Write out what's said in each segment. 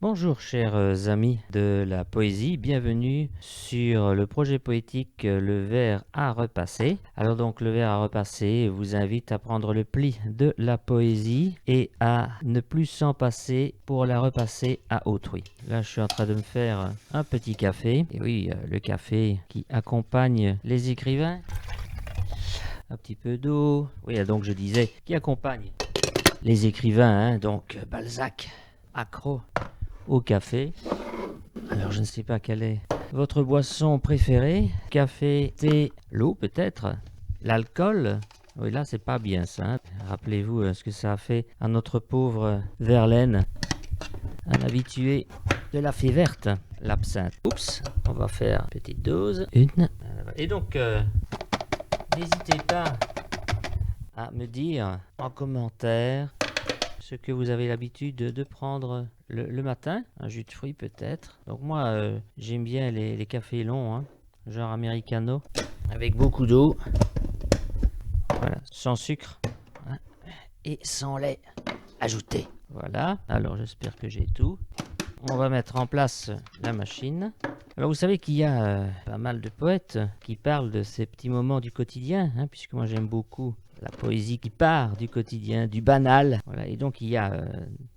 Bonjour chers amis de la poésie, bienvenue sur le projet poétique Le Vers à repasser. Alors donc le Vers à repasser vous invite à prendre le pli de la poésie et à ne plus s'en passer pour la repasser à autrui. Là je suis en train de me faire un petit café, et oui le café qui accompagne les écrivains. Un petit peu d'eau, oui donc je disais qui accompagne les écrivains, hein, donc Balzac, accro au café. Alors je ne sais pas quelle est votre boisson préférée. Café, thé, l'eau peut-être, l'alcool. Oui là c'est pas bien ça, hein. Rappelez-vous ce que ça a fait à notre pauvre Verlaine, un habitué de la fée verte, l'absinthe. Oups, on va faire une petite dose. Une. Et donc n'hésitez pas à me dire en commentaire ce que vous avez l'habitude de prendre le matin, un jus de fruits peut-être. Donc moi j'aime bien les cafés longs, hein, genre americano, avec beaucoup d'eau, voilà, sans sucre, hein, et sans lait ajouté. Voilà, alors j'espère que j'ai tout. On va mettre en place la machine. Alors vous savez qu'il y a pas mal de poètes qui parlent de ces petits moments du quotidien, hein, puisque moi j'aime beaucoup la poésie qui part du quotidien, du banal. Voilà, et donc il y a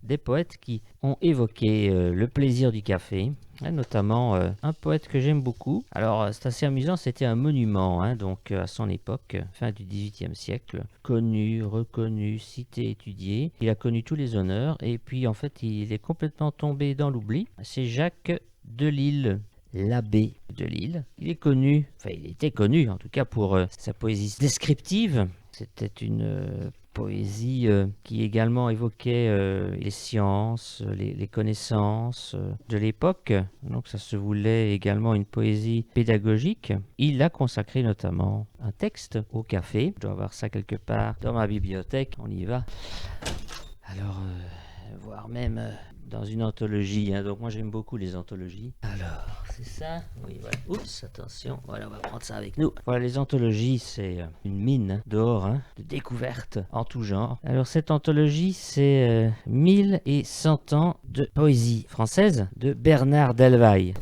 des poètes qui ont évoqué le plaisir du café, hein, notamment un poète que j'aime beaucoup. Alors c'est assez amusant, c'était un monument, hein, donc à son époque, fin du XVIIIe siècle, connu, reconnu, cité, étudié. Il a connu tous les honneurs et puis en fait il est complètement tombé dans l'oubli. C'est Jacques Delille, l'abbé de Lille. Il est connu, enfin il était connu en tout cas pour sa poésie descriptive. C'était une poésie qui également évoquait les sciences, les connaissances de l'époque. Donc ça se voulait également une poésie pédagogique. Il a consacré notamment un texte au café. Je dois avoir ça quelque part dans ma bibliothèque. On y va. Alors, voire même dans une anthologie, hein. Donc moi j'aime beaucoup les anthologies. Alors, c'est ça. Oui, voilà. Oups, attention. Voilà, on va prendre ça avec nous. Voilà, les anthologies, c'est une mine d'or, hein, de découvertes en tout genre. Alors cette anthologie, c'est 1100 ans de poésie française de Bernard Delvaille.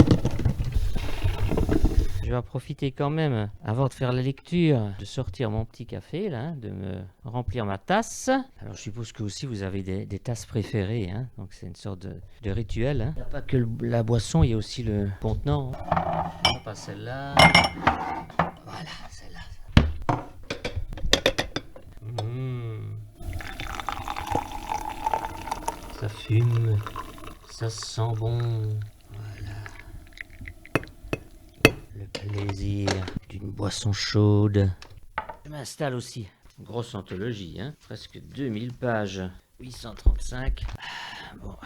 Je vais en profiter quand même, avant de faire la lecture, de sortir mon petit café, là, de me remplir ma tasse. Alors je suppose que aussi vous avez des tasses préférées, hein, donc c'est une sorte de rituel. Hein. Il n'y a pas que la boisson, il y a aussi le contenant. Non, pas celle-là. Voilà, celle-là. Mmh. Ça fume, ça sent bon. Le plaisir d'une boisson chaude. Je m'installe aussi. Grosse anthologie, hein, presque 2000 pages. 835. Bon,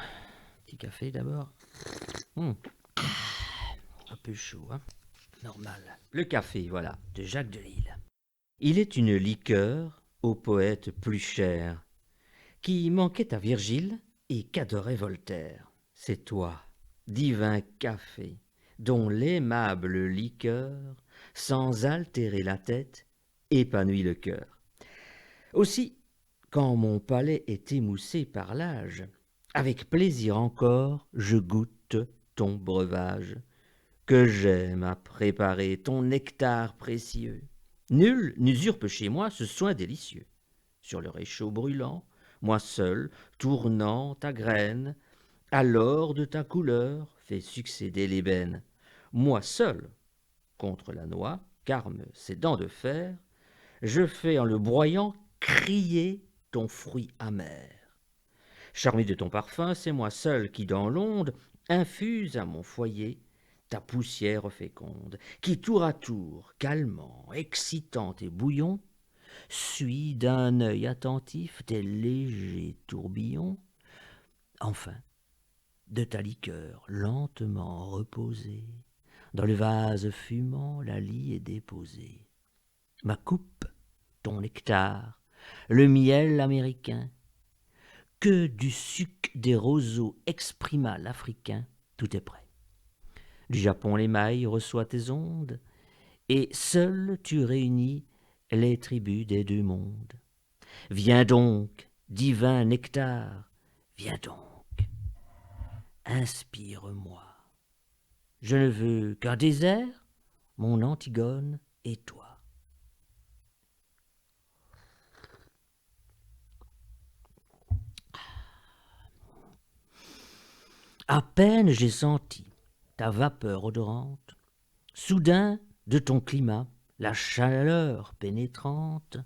petit café d'abord. Un peu chaud, hein. Normal. Le café, voilà, de Jacques Delille. Il est une liqueur au poète plus cher, qui manquait à Virgile et qu'adorait Voltaire. C'est toi, divin café, dont l'aimable liqueur, sans altérer la tête, épanouit le cœur. Aussi, quand mon palais est émoussé par l'âge, avec plaisir encore, je goûte ton breuvage, que j'aime à préparer ton nectar précieux. Nul n'usurpe chez moi ce soin délicieux. Sur le réchaud brûlant, moi seul, tournant ta graine, alors de ta couleur fais succéder l'ébène. Moi seul, contre la noix, qu'arment ses dents de fer, je fais en le broyant crier ton fruit amer. Charmé de ton parfum, c'est moi seul qui dans l'onde infuse à mon foyer ta poussière féconde, qui tour à tour, calmant, excitant et bouillon, suit d'un œil attentif tes légers tourbillons. Enfin, de ta liqueur lentement reposée, dans le vase fumant la lie est déposée. Ma coupe, ton nectar, le miel américain, que du suc des roseaux exprima l'Africain, tout est prêt. Du Japon l'émail reçoit tes ondes, et seul tu réunis les tribus des deux mondes. Viens donc, divin nectar, viens donc, inspire-moi. Je ne veux qu'un désert, mon Antigone et toi. À peine j'ai senti ta vapeur odorante, soudain de ton climat, la chaleur pénétrante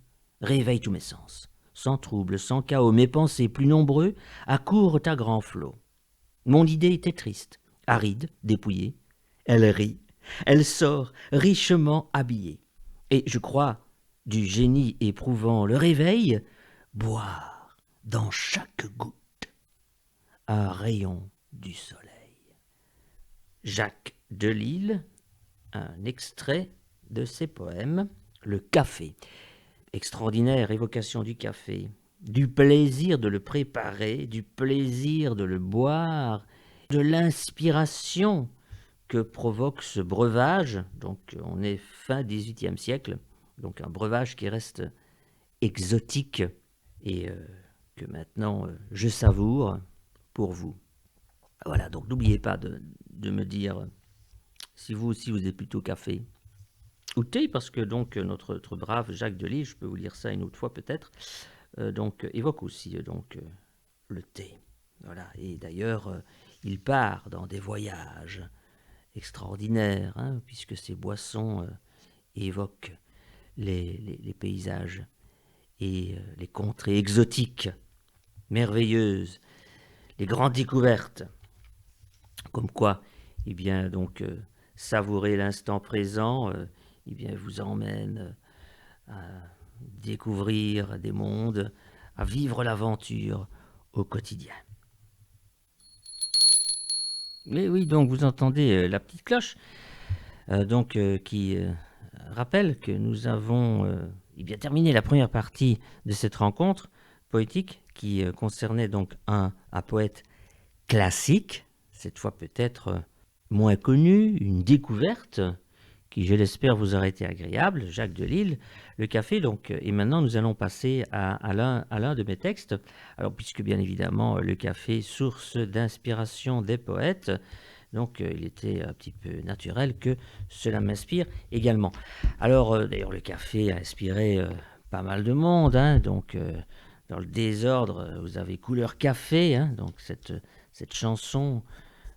réveille tous mes sens. Sans trouble, sans chaos, mes pensées plus nombreux accourent à grands flots. Mon idée était triste, aride, dépouillée. Elle rit, elle sort richement habillée. Et je crois, du génie éprouvant le réveil, boire dans chaque goutte un rayon du soleil. Jacques Delisle, un extrait de ses poèmes, Le café. Extraordinaire évocation du café, du plaisir de le préparer, du plaisir de le boire, de l'inspiration que provoque ce breuvage. Donc on est fin XVIIIe siècle, donc un breuvage qui reste exotique et que maintenant je savoure pour vous. Voilà, donc n'oubliez pas de me dire si vous aussi vous êtes plutôt café ou thé, parce que donc notre brave Jacques Delisle, je peux vous lire ça une autre fois peut-être, donc évoque aussi le thé. Voilà, et d'ailleurs il part dans des voyages extraordinaires, hein, puisque ces boissons évoquent les paysages et les contrées exotiques, merveilleuses, les grandes découvertes. Comme quoi, eh bien, donc, savourer l'instant présent, eh bien, vous emmène à découvrir des mondes, à vivre l'aventure au quotidien. Mais oui, donc vous entendez la petite cloche, qui rappelle que nous avons eh bien, terminé la première partie de cette rencontre poétique qui concernait donc un poète classique, cette fois peut-être moins connu, une découverte qui, je l'espère, vous aura été agréable, Jacques Delisle, le café. Donc, et maintenant, nous allons passer à l'un de mes textes. Alors, puisque bien évidemment, le café, source d'inspiration des poètes, donc il était un petit peu naturel que cela m'inspire également. Alors, d'ailleurs, le café a inspiré pas mal de monde, hein, donc dans le désordre, vous avez Couleur Café, hein, donc cette chanson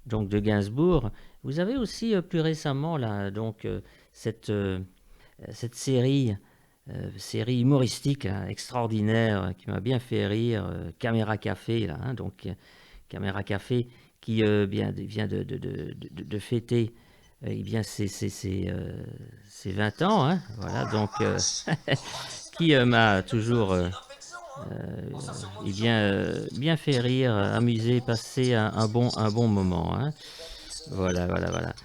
donc de Gainsbourg. Vous avez aussi plus récemment là, donc, cette série humoristique hein, extraordinaire qui m'a bien fait rire, Caméra Café, là, hein, donc Caméra Café qui vient de fêter eh bien, ses 20 ans, hein, voilà, donc qui m'a toujours bien fait rire, amusé, passer un bon moment. Hein. Voilà, voilà, voilà.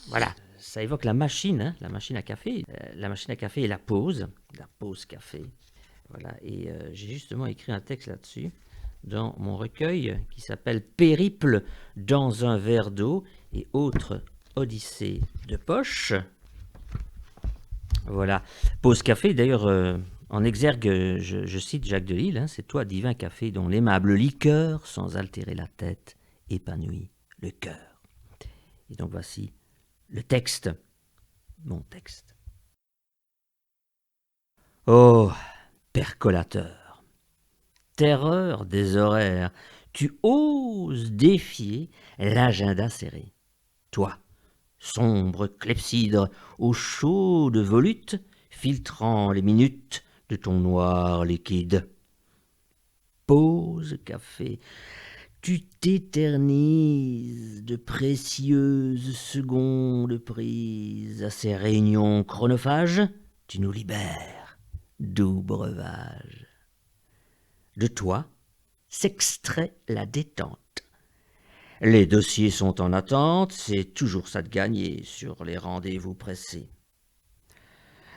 Voilà, ça évoque la machine, hein, la machine à café. La machine à café et la pause café. Voilà, et j'ai justement écrit un texte là-dessus dans mon recueil qui s'appelle Périple dans un verre d'eau et autres odyssées de poche. Voilà, pause café, d'ailleurs, en exergue, je cite Jacques Delisle, hein, c'est toi, divin café, dont l'aimable liqueur, sans altérer la tête, épanouit le cœur. Et donc voici le texte, mon texte. Oh, percolateur, terreur des horaires, tu oses défier l'agenda serré. Toi, sombre clepsydre, aux chaudes volutes, filtrant les minutes de ton noir liquide. Pause café, tu t'éternises de précieuses secondes prises à ces réunions chronophages, tu nous libères, doux breuvage. De toi s'extrait la détente. Les dossiers sont en attente, c'est toujours ça de gagner sur les rendez-vous pressés.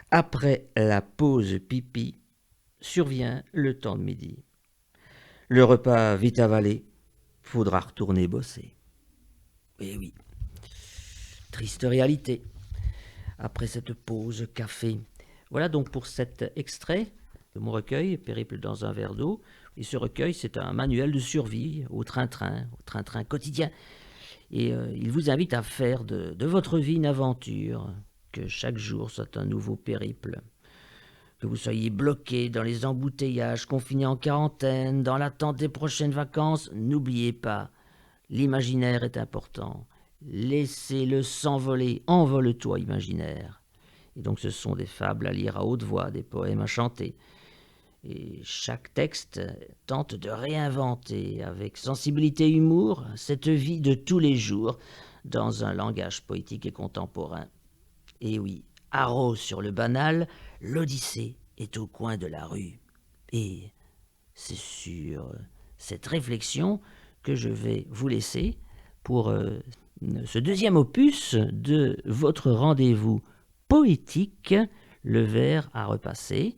Après la pause pipi, survient le temps de midi. Le repas vite avalé, faudra retourner bosser. Eh oui, triste réalité. Après cette pause café. Voilà donc pour cet extrait de mon recueil, Périple dans un verre d'eau. Et ce recueil, c'est un manuel de survie au train-train quotidien. Et il vous invite à faire de votre vie une aventure, que chaque jour soit un nouveau périple. Que vous soyez bloqué dans les embouteillages, confiné en quarantaine, dans l'attente des prochaines vacances, n'oubliez pas, l'imaginaire est important. Laissez-le s'envoler, envole-toi imaginaire. Et donc ce sont des fables à lire à haute voix, des poèmes à chanter. Et chaque texte tente de réinventer avec sensibilité et humour cette vie de tous les jours dans un langage poétique et contemporain. Et oui, haro sur le banal, l'Odyssée est au coin de la rue. Et c'est sur cette réflexion que je vais vous laisser pour ce deuxième opus de votre rendez-vous poétique, le vers à repasser.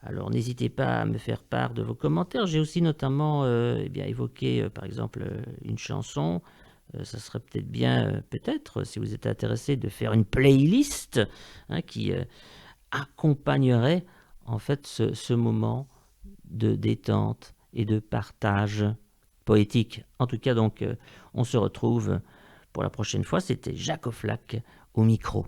Alors n'hésitez pas à me faire part de vos commentaires. J'ai aussi notamment évoqué par exemple une chanson. Ça serait peut-être bien, peut-être, si vous êtes intéressé, de faire une playlist qui accompagnerait en fait ce moment de détente et de partage poétique. En tout cas, donc, on se retrouve pour la prochaine fois. C'était Jacques Offlac au micro.